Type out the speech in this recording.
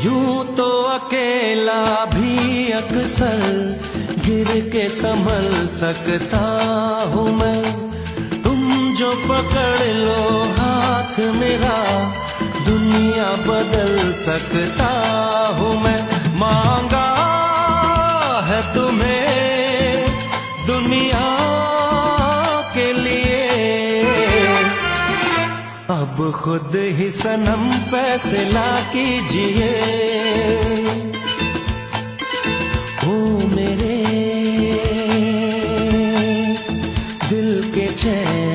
यूं तो अकेला भी अक्सर गिर के संभल सकता हूँ मैं, तुम जो पकड़ लो हाथ मेरा दुनिया बदल सकता हूँ मैं। मांगा है तुम्हें दुनिया के लिए, अब खुद ही सनम फैसला कीजिए। ओ मेरे दिल के चैन